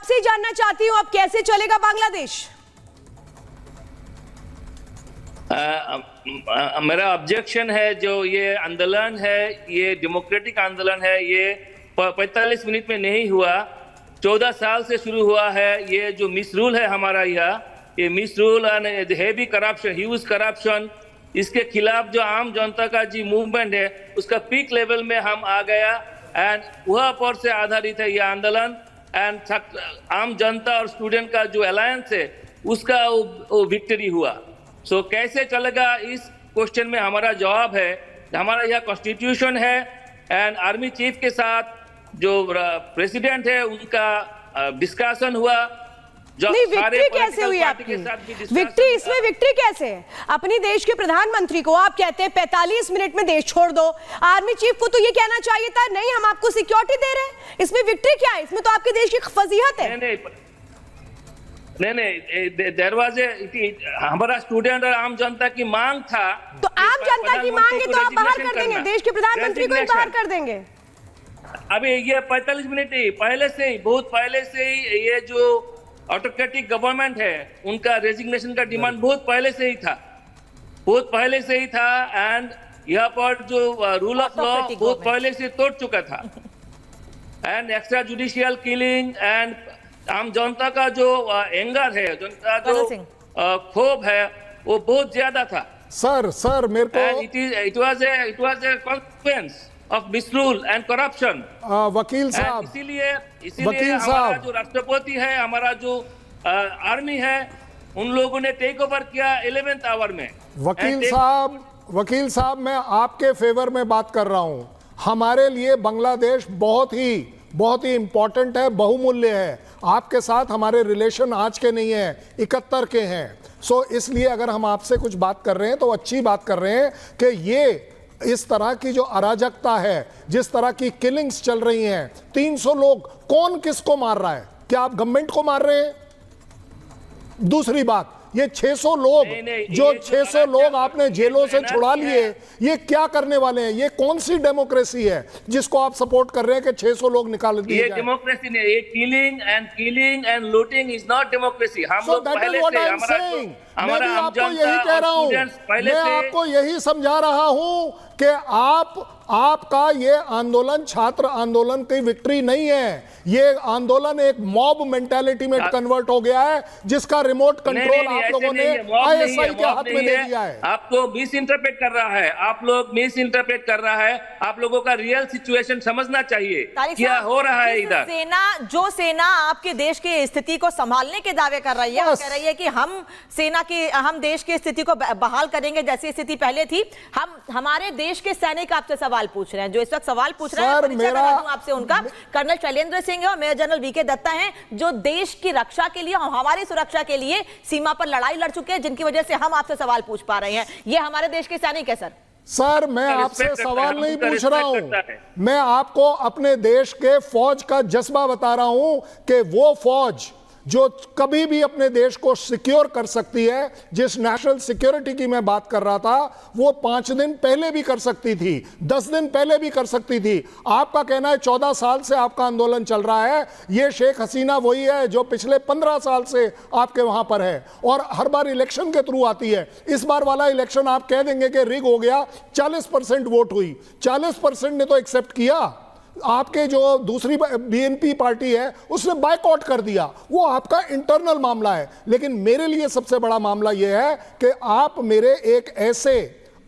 आपसे जानना चाहती हूं, अब कैसे चलेगा बांग्लादेश? मेरा ऑब्जेक्शन है, जो ये आंदोलन है ये डेमोक्रेटिक आंदोलन है, ये 45 मिनट में नहीं हुआ, 14 साल से शुरू हुआ है। ये जो मिसरूल है हमारा यहाँ, ये मिसरूल and heavy corruption, huge corruption, इसके खिलाफ जो आम जनता का जी मूवमेंट है उसका पीक लेवल में हम आ गया एंड वह पर से आधारित है ये आंदोलन। एंड आम जनता और स्टूडेंट का जो अलायंस है उसका वो विक्ट्री हुआ। सो कैसे चलेगा, इस क्वेश्चन में हमारा जवाब है, हमारा यह कॉन्स्टिट्यूशन है एंड आर्मी चीफ के साथ जो प्रेसिडेंट है उनका डिस्कशन हुआ। नहीं, विक्ट्री कैसे हुई आपकी? विक्ट्री, इसमें विक्ट्री कैसे है? अपनी देश के प्रधानमंत्री को आप कहते हैं 45 मिनट में देश छोड़ दो। आर्मी चीफ को तो ये कहना चाहिए था नहीं हम आपको सिक्योरिटी दे रहे हैं। इसमें विक्ट्री क्या है? इसमें तो आपके देश की फजीहत है। नहीं, दरवाजे हमारा स्टूडेंट और आम जनता की मांग था। तो आम जनता की मांग है तो आप बाहर कर देंगे, देश के प्रधानमंत्री को ही बाहर कर देंगे। अभी ये 45 मिनट ही पहले से ही, बहुत पहले से ही ये जो ऑटोक्रेटिक गवर्नमेंट है उनका रेजिग्नेशन का डिमांड बहुत पहले से ही था, बहुत पहले से ही था। एंड यहाँ पर जो रूल ऑफ लॉ बहुत पहले से तोड़ चुका था and extra judicial killing and आम जनता का जो एंगर है, जनता जो क्षोभ है वो बहुत ज्यादा था। सर मेरे को it was a consequence of मिसरूल and corruption. वकील साहब, इसीलिए वकील हमारा जो राष्ट्रपति है, हमारा जो आर्मी है, उन लोगों ने टेक ओवर किया 11th आवर में। वकील साहब मैं आपके फेवर में बात कर रहा हूं। हमारे लिए बांग्लादेश बहुत ही इंपॉर्टेंट है, बहुमूल्य है। आपके साथ हमारे रिलेशन आज के नहीं है, 71 के हैं। सो इसलिए अगर हम आपसे कुछ बात कर रहे हैं तो अच्छी बात कर रहे हैं कि ये इस तरह की जो अराजकता है, जिस तरह की किलिंग्स चल रही हैं, 300 लोग, कौन किसको मार रहा है? क्या आप गवर्नमेंट को मार रहे हैं? दूसरी बात, ये 600 लोग, जो 600 लोग आपने जेलों से छुड़ा लिए, ये क्या करने वाले हैं? ये कौन सी डेमोक्रेसी है जिसको आप सपोर्ट कर रहे हैं कि 600 लोग निकाल दिए जाएं? ये डेमोक्रेसी नहीं, ये killing and looting is not democracy. हम लोग पहले से मैं भी आपको यही कह रहा हूं, मैं आपको यही समझा रहा हूं कि आपका ये आंदोलन छात्र आंदोलन की विक्ट्री नहीं है। ये आंदोलन एक मॉब मेंटालिटी में कन्वर्ट हो गया है, जिसका रिमोट कंट्रोल आप लोगों ने आईएसआई के हाथ में दे दिया है। आपको मिस इंटरप्रेट कर रहा है, आप लोग मिस इंटरप्रेट कर रहा है। आप लोगों का रियल सिचुएशन समझना चाहिए, क्या हो रहा है इधर। सेना आपके देश की स्थिति को संभालने के दावे कर रही है, कह रही है कि हम देश की स्थिति को बहाल करेंगे जैसी स्थिति पहले थी। हम हमारे देश के सैनिक आपसे सवाल पूछ रहे हैं, जो इस वक्त सवाल पूछ रहे हैं आपसे, उनका कर्नल शैलेंद्र सिंह है और मेजर जनरल वीके दत्ता हैं, जो देश की रक्षा के लिए, हमारी सुरक्षा के लिए सीमा पर लड़ाई लड़ चुके हैं, जिनकी वजह से हम आपसे सवाल पूछ पा रहे हैं। ये हमारे देश के सैनिक है। सर मैं आपसे सवाल नहीं पूछ रहा हूं, मैं आपको अपने देश के फौज का जज्बा बता रहा हूं कि वो फौज जो कभी भी अपने देश को सिक्योर कर सकती है, जिस नेशनल सिक्योरिटी की मैं बात कर रहा था, वो 5 दिन पहले भी कर सकती थी, 10 दिन पहले भी कर सकती थी। आपका कहना है 14 साल से आपका आंदोलन चल रहा है। ये शेख हसीना वही है जो पिछले 15 साल से आपके वहां पर है और हर बार इलेक्शन के थ्रू आती है। इस बार वाला इलेक्शन आप कह देंगे कि रिग हो गया, 40% वोट हुई, 40% ने तो एक्सेप्ट किया। आपके जो दूसरी बीएनपी पार्टी है उसने बायकॉट कर दिया, वो आपका इंटरनल मामला है। लेकिन मेरे लिए सबसे बड़ा मामला यह है कि आप मेरे एक ऐसे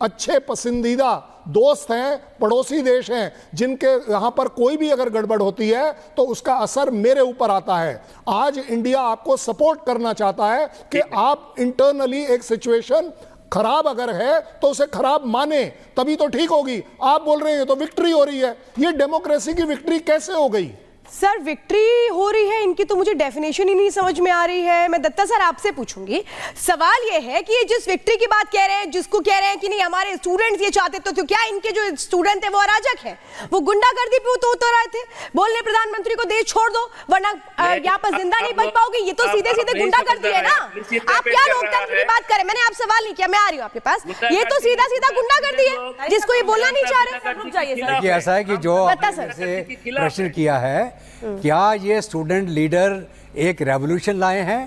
अच्छे पसंदीदा दोस्त हैं, पड़ोसी देश हैं, जिनके यहाँ पर कोई भी अगर गड़बड़ होती है तो उसका असर मेरे ऊपर आता है। आज इंडिया आपको सपोर्ट करना चाहता है कि आप इंटरनली एक सिचुएशन खराब अगर है तो उसे खराब माने, तभी तो ठीक होगी। आप बोल रहे हैं तो विक्ट्री हो रही है, ये डेमोक्रेसी की विक्ट्री कैसे हो गई? सर विक्ट्री हो रही है इनकी, तो मुझे डेफिनेशन ही नहीं समझ में आ रही है। मैं दत्ता सर आपसे पूछूंगी, सवाल ये है कि ये जिस विक्ट्री की बात कह रहे हैं, जिसको कह रहे हैं कि नहीं हमारे स्टूडेंट्स ये चाहते, तो क्या इनके जो स्टूडेंट है वो अराजक है, वो गुंडागर्दी पे उतर रहे थे, बोलने प्रधानमंत्री को देश छोड़ दो वरना यहाँ पर जिंदा नहीं बच पाओगे? ये तो सीधे सीधे गुंडागर्दी है ना। आप क्या लोकतंत्र की बात करें? मैंने आप सवाल नहीं किया, मैं आ रही हूँ आपके पास। ये तो सीधा सीधा गुंडागर्दी है जिसको ये बोलना नहीं चाह रहे। ऐसा है कि जो प्रश्न किया है, क्या ये स्टूडेंट लीडर एक रेवोल्यूशन लाए हैं।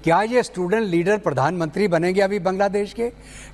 क्या ये स्टूडेंट लीडर प्रधानमंत्री बनेंगे अभी बांग्लादेश के?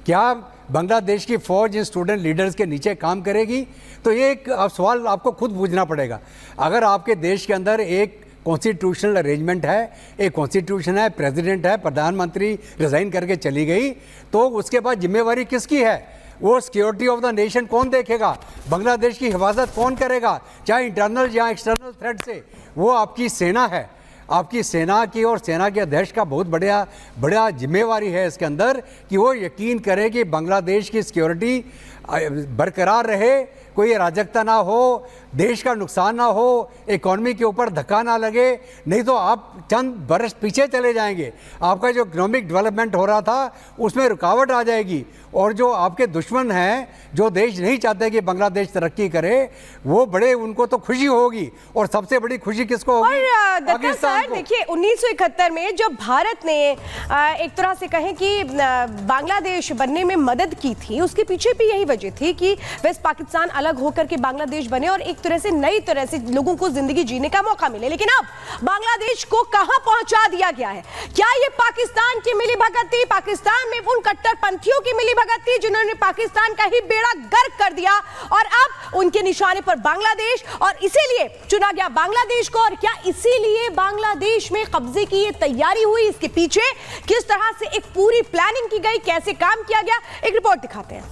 क्या बांग्लादेश की फ़ौज इन स्टूडेंट लीडर्स के नीचे काम करेगी? तो ये एक सवाल आपको खुद पूछना पड़ेगा। अगर आपके देश के अंदर एक कॉन्स्टिट्यूशनल अरेंजमेंट है, एक कॉन्स्टिट्यूशन है, प्रेसिडेंट है, प्रधानमंत्री रिज़ाइन करके चली गई, तो उसके बाद जिम्मेवारी किसकी है? वो सिक्योरिटी ऑफ द नेशन कौन देखेगा? बांग्लादेश की हिफाजत कौन करेगा, चाहे इंटरनल या एक्सटर्नल थ्रेट से? वो आपकी सेना है। आपकी सेना की और सेना के अध्यक्ष का बहुत बड़ा जिम्मेवारी है इसके अंदर कि वो यकीन करे कि बांग्लादेश की सिक्योरिटी बरकरार रहे, कोई अराजकता ना हो, देश का नुकसान ना हो, इकॉनमी के ऊपर धक्का ना लगे, नहीं तो आप चंद बरस पीछे चले जाएंगे। आपका जो इकोनॉमिक डेवलपमेंट हो रहा था उसमें रुकावट आ जाएगी, और जो आपके दुश्मन हैं, जो देश नहीं चाहते कि बांग्लादेश तरक्की करे, वो बड़े उनको तो खुशी होगी। और सबसे बड़ी खुशी किसको होगी? और दत्ता सर देखिए, 1971 में जब भारत ने एक तरह से कहें कि बांग्लादेश बनने में मदद की थी, उसके पीछे भी यही वजह थी कि वेस्ट पाकिस्तान अलग होकर के बांग्लादेश बने और एक तरह से नई तरह से लोगों को जिंदगी जीने का मौका मिले। लेकिन अब बांग्लादेश को कहां पहुंचा दिया गया है? क्या ये पाकिस्तान की मिलीभगत थी? पाकिस्तान में उन कट्टरपंथियों की मिलीभगत थी जिन्होंने पाकिस्तान का ही बेड़ा गर्क कर दिया, और अब उनके निशाने पर बांग्लादेश, और इसीलिए चुना गया बांग्लादेश को? और क्या इसीलिए बांग्लादेश में कब्जे की ये तैयारी हुई? इसके पीछे किस तरह से एक पूरी प्लानिंग की गई, कैसे काम किया गया, एक रिपोर्ट दिखाते हैं।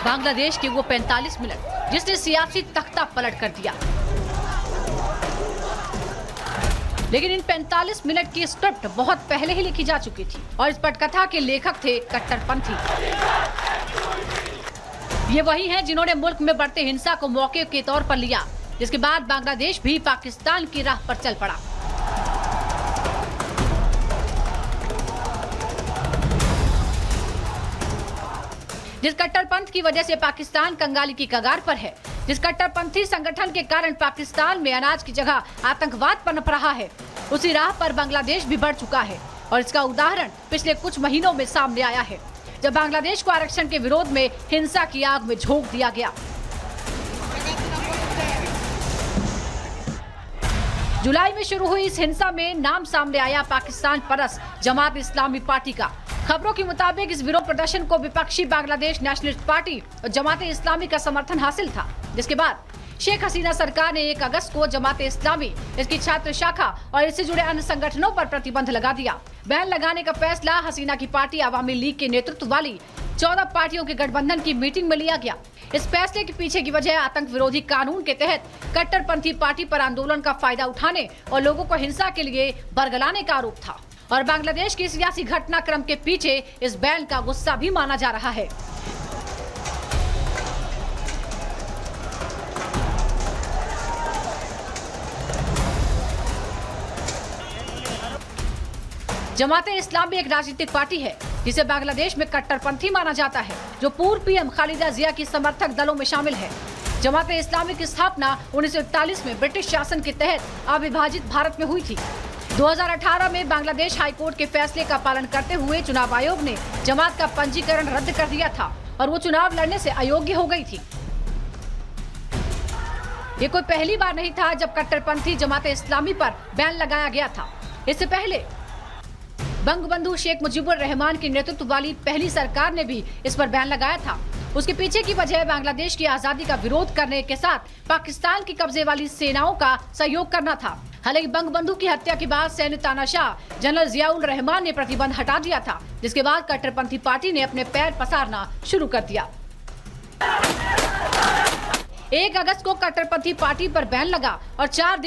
बांग्लादेश के वो 45 मिनट जिसने सियासी तख्ता पलट कर दिया। लेकिन इन 45 मिनट की स्क्रिप्ट बहुत पहले ही लिखी जा चुकी थी, और इस पटकथा के लेखक थे कट्टरपंथी। ये वही हैं जिन्होंने मुल्क में बढ़ते हिंसा को मौके के तौर पर लिया, जिसके बाद बांग्लादेश भी पाकिस्तान की राह पर चल पड़ा। जिस कट्टरपंथ की वजह से पाकिस्तान कंगाली की कगार पर है, जिस कट्टरपंथी संगठन के कारण पाकिस्तान में अनाज की जगह आतंकवाद पनप रहा है, उसी राह पर बांग्लादेश भी बढ़ चुका है। और इसका उदाहरण पिछले कुछ महीनों में सामने आया है, जब बांग्लादेश को आरक्षण के विरोध में हिंसा की आग में झोंक दिया गया। जुलाई में शुरू हुई इस हिंसा में नाम सामने आया पाकिस्तान परस्त जमात इस्लामी पार्टी का। खबरों के मुताबिक इस विरोध प्रदर्शन को विपक्षी बांग्लादेश नेशनलिस्ट पार्टी और जमात इस्लामी का समर्थन हासिल था, जिसके बाद शेख हसीना सरकार ने 1 अगस्त को जमात इस्लामी, इसकी छात्र शाखा और इससे जुड़े अन्य संगठनों पर प्रतिबंध लगा दिया। बैन लगाने का फैसला हसीना की पार्टी अवामी लीग के नेतृत्व वाली 14 पार्टियों के गठबंधन की मीटिंग में लिया गया। इस फैसले के पीछे की वजह आतंक विरोधी कानून के तहत कट्टरपंथी पार्टी पर आंदोलन का फायदा उठाने और लोगों को हिंसा के लिए बरगलाने का आरोप था। और बांग्लादेश के सियासी घटनाक्रम के पीछे इस बैन का गुस्सा भी माना जा रहा है। जमात इस्लामी एक राजनीतिक पार्टी है जिसे बांग्लादेश में कट्टरपंथी माना जाता है, जो पूर्व पीएम खालिदा जिया की समर्थक दलों में शामिल है। जमात इस्लामी की स्थापना 1941 में ब्रिटिश शासन के तहत अविभाजित भारत में हुई थी। 2018 में बांग्लादेश हाईकोर्ट के फैसले का पालन करते हुए चुनाव आयोग ने जमात का पंजीकरण रद्द कर दिया था और वो चुनाव लड़ने से अयोग्य हो गई थी। ये कोई पहली बार नहीं था जब कट्टरपंथी जमात इस्लामी पर बैन लगाया गया था। इससे पहले बंगबंधु शेख मुजीबुर रहमान की नेतृत्व वाली पहली सरकार ने भी इस पर बैन लगाया था। उसके पीछे की वजह बांग्लादेश की आजादी का विरोध करने के साथ पाकिस्तान की कब्जे वाली सेनाओं का सहयोग करना था। हालांकि बंगबंधु की हत्या के बाद सैन्य तानाशाह जनरल जियाउल रहमान ने प्रतिबंध हटा दिया था, जिसके बाद कट्टरपंथी पार्टी ने अपने पैर पसारना शुरू कर दिया। 1 अगस्त को कट्टरपंथी पार्टी पर बैन लगा और 4 दिन